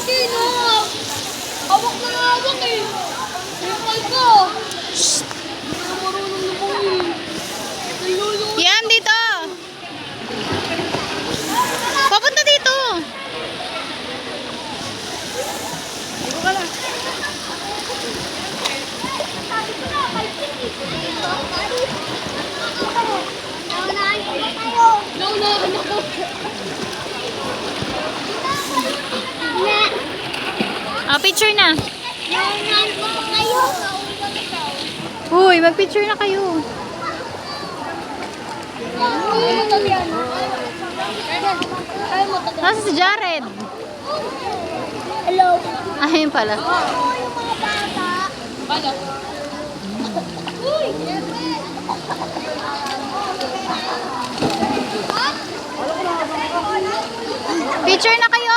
sino? Hawak na hawak eh. Hipal ko. Shhh. Hindi na marunong lumungi. Nalulungi. Yan, dito. Papunta dito. Dito ka lang. Naunahan ako. Picture na. Naunahan ko pa kayo. Uy, mag-picture na kayo. Nasa si Jared? Hello. Ayun pala. Yung mga bata. Bata. Uy! Picture na kayo.